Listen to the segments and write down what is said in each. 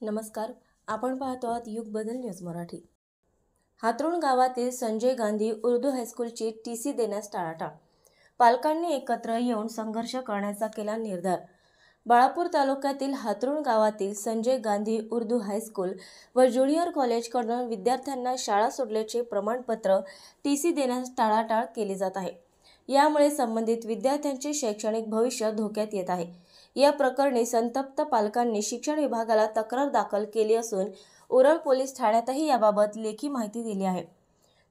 नमस्कार, आपण पाहतो आहात युग बदल न्यूज मराठी। हातरुण गावातील संजय गांधी उर्दू हायस्कूलची टीसी देण्यास टाळाटाळ। पालकांनी एकत्र येऊन संघर्ष करण्याचा केला निर्धार। बाळापूर तालुक्यातील हातरुण गावातील संजय गांधी उर्दू हायस्कूल व ज्युनियर कॉलेजकडून विद्यार्थ्यांना शाळा सोडल्याचे प्रमाणपत्र टीसी देण्यास टाळाटाळ केली जात आहे। यामुळे संबंधित विद्यार्थ्यांचे शैक्षणिक भविष्य धोक्यात येत आहे। या प्रकरणी संतप्त पालकांनी शिक्षण विभागाला तक्रार दाखल केली असून उरळ पोलीस ठाण्यातही याबाबत लेखी माहिती दिली आहे।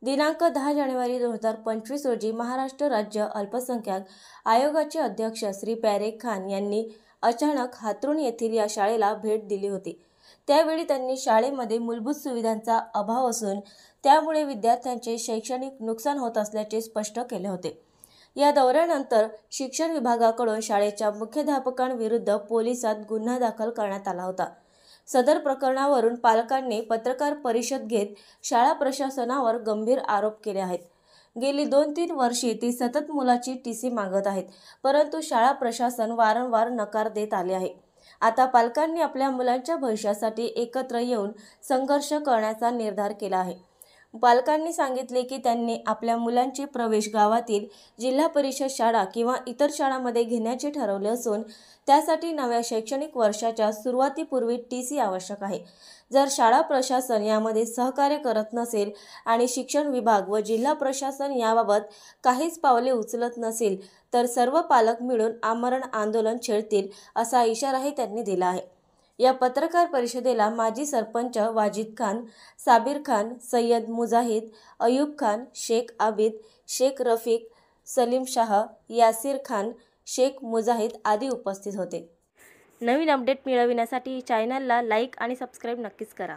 दिनांक 10 जानेवारी 2025 रोजी महाराष्ट्र राज्य अल्पसंख्याक आयोगाचे अध्यक्ष श्री पॅरेक खान यांनी अचानक हातरुण येथील या शाळेला भेट दिली होती। त्यावेळी त्यांनी शाळेमध्ये मूलभूत सुविधांचा अभाव असून त्यामुळे विद्यार्थ्यांचे शैक्षणिक नुकसान होत असल्याचे स्पष्ट केले होते। या दौऱ्यानंतर शिक्षण विभागाकडून शाळेच्या मुख्याध्यापकांविरुद्ध पोलिसात गुन्हा दाखल करण्यात आला होता। सदर प्रकरणावरून पालकांनी पत्रकार परिषद घेत शाळा प्रशासनावर गंभीर आरोप केले आहेत। गेली 2-3 वर्षे ती सतत मुलाची टीसी मागत आहेत, परंतु शाळा प्रशासन वारंवार नकार देत आले आहे। आता पालकांनी आपल्या मुलांच्या भविष्यासाठी एकत्र येऊन संघर्ष करण्याचा निर्धार केला आहे। पालकांनी सांगितले की त्यांनी आपल्या मुलांची प्रवेश गावातील जिल्हा परिषद शाळा किंवा इतर शाळांमध्ये घेण्याचे ठरवले असून त्यासाठी नव्या शैक्षणिक वर्षाच्या सुरुवातीपूर्वी टीसी आवश्यक आहे। जर शाळा प्रशासन यामध्ये सहकार्य करत नसेल आणि शिक्षण विभाग व जिल्हा प्रशासन याबाबत काहीच पावले उचलत नसेल तर सर्व पालक मिळून आमरण आंदोलन छेडतील असा इशाराही त्यांनी दिला आहे। या पत्रकार परिषदेला माजी सरपंच वाजिद खान, साबिर खान, सय्यद मुजाहिद, अयूब खान, शेख आबिद, शेख रफीक, सलीम शाह, यासिर खान, शेख मुजाहिद आदी उपस्थित होते। नवीन अपडेट मिळविण्यासाठी चॅनलला लाईक आणि सबस्क्राईब नक्कीच करा।